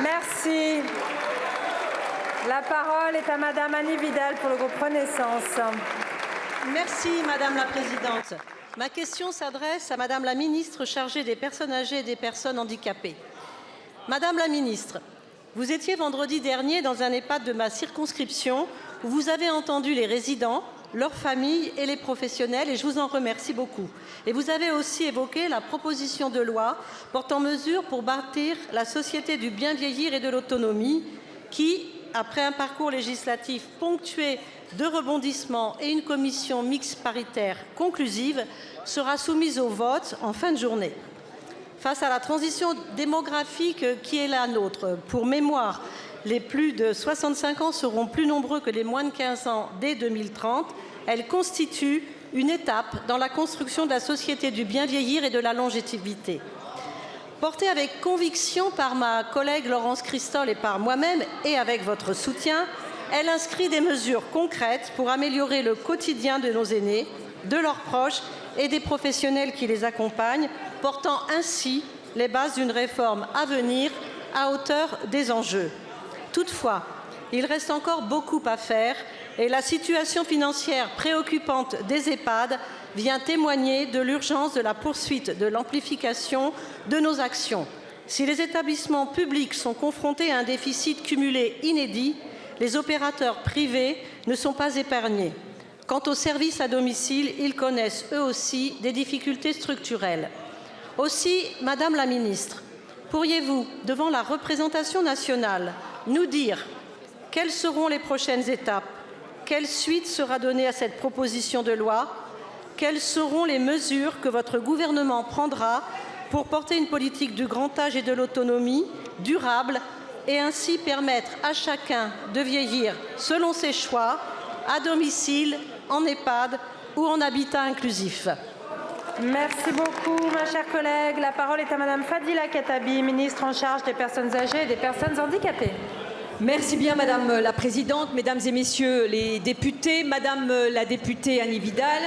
Merci. La parole est à Madame Annie Vidal pour le groupe Renaissance. Merci Madame la Présidente. Ma question s'adresse à Madame la Ministre chargée des personnes âgées et des personnes handicapées. Madame la Ministre, vous étiez vendredi dernier dans un EHPAD de ma circonscription où vous avez entendu les résidents, leurs familles et les professionnels, et je vous en remercie beaucoup. Et vous avez aussi évoqué la proposition de loi portant mesures pour bâtir la société du bien vieillir et de l'autonomie qui, après un parcours législatif ponctué de rebondissements et une commission mixte paritaire conclusive, sera soumise au vote en fin de journée. Face à la transition démographique qui est la nôtre, pour mémoire, les plus de 65 ans seront plus nombreux que les moins de 15 ans dès 2030. Elle constitue une étape dans la construction de la société du bien vieillir et de la longévité. Portée avec conviction par ma collègue Laurence Cristol et par moi-même, et avec votre soutien, elle inscrit des mesures concrètes pour améliorer le quotidien de nos aînés, de leurs proches et des professionnels qui les accompagnent, portant ainsi les bases d'une réforme à venir à hauteur des enjeux. Toutefois, il reste encore beaucoup à faire et la situation financière préoccupante des EHPAD vient témoigner de l'urgence de la poursuite de l'amplification de nos actions. Si les établissements publics sont confrontés à un déficit cumulé inédit, les opérateurs privés ne sont pas épargnés. Quant aux services à domicile, ils connaissent eux aussi des difficultés structurelles. Aussi, Madame la Ministre, pourriez-vous, devant la représentation nationale, nous dire quelles seront les prochaines étapes? Quelle suite sera donnée à cette proposition de loi? Quelles seront les mesures que votre gouvernement prendra pour porter une politique du grand âge et de l'autonomie durable et ainsi permettre à chacun de vieillir selon ses choix, à domicile, en EHPAD ou en habitat inclusif? Merci beaucoup, ma chère collègue. La parole est à Madame Fadila Khattabi, ministre en charge des personnes âgées et des personnes handicapées. Merci bien, Madame la Présidente, Mesdames et Messieurs les députés, Madame la députée Annie Vidal.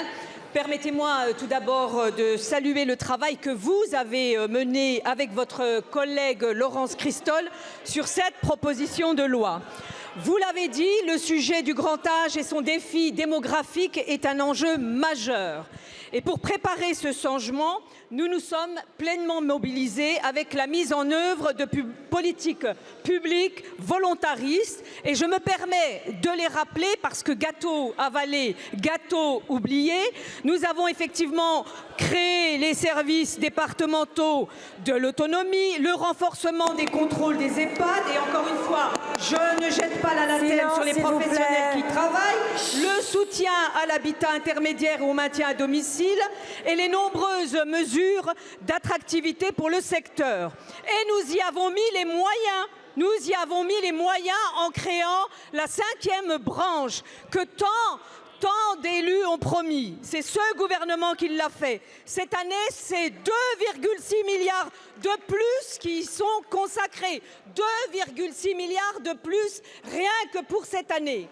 Permettez-moi tout d'abord de saluer le travail que vous avez mené avec votre collègue Laurence Cristol sur cette proposition de loi. Vous l'avez dit, le sujet du grand âge et son défi démographique est un enjeu majeur. Et pour préparer ce changement, nous nous sommes pleinement mobilisés avec la mise en œuvre de politiques publiques volontaristes. Et je me permets de les rappeler parce que gâteau avalé, gâteau oublié, nous avons effectivement créé les services départementaux de l'autonomie, le renforcement des contrôles des EHPAD et encore une fois, je ne jette pas la lanterne sur les professionnels qui travaillent, le soutien à l'habitat intermédiaire et au maintien à domicile et les nombreuses mesures d'attractivité pour le secteur. Et nous y avons mis les moyens. Nous y avons mis les moyens en créant la 5e branche que tant d'élus ont promis. C'est ce gouvernement qui l'a fait. Cette année, c'est 2,6 milliards de plus qui sont consacrés. 2,6 milliards de plus rien que pour cette année.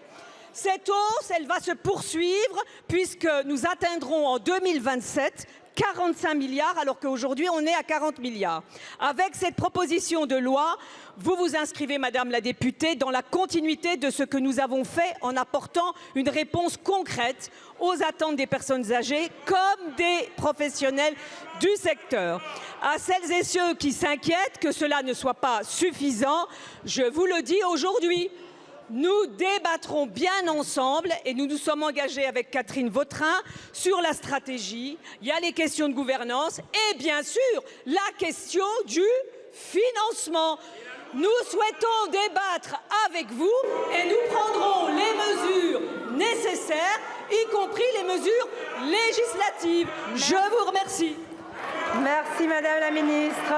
Cette hausse, elle va se poursuivre puisque nous atteindrons en 2027 45 milliards alors qu'aujourd'hui on est à 40 milliards. Avec cette proposition de loi, vous vous inscrivez, Madame la députée, dans la continuité de ce que nous avons fait en apportant une réponse concrète aux attentes des personnes âgées comme des professionnels du secteur. À celles et ceux qui s'inquiètent que cela ne soit pas suffisant, je vous le dis aujourd'hui. Nous débattrons bien ensemble et nous nous sommes engagés avec Catherine Vautrin sur la stratégie. Il y a les questions de gouvernance et bien sûr la question du financement. Nous souhaitons débattre avec vous et nous prendrons les mesures nécessaires, y compris les mesures législatives. Je vous remercie. Merci Madame la Ministre.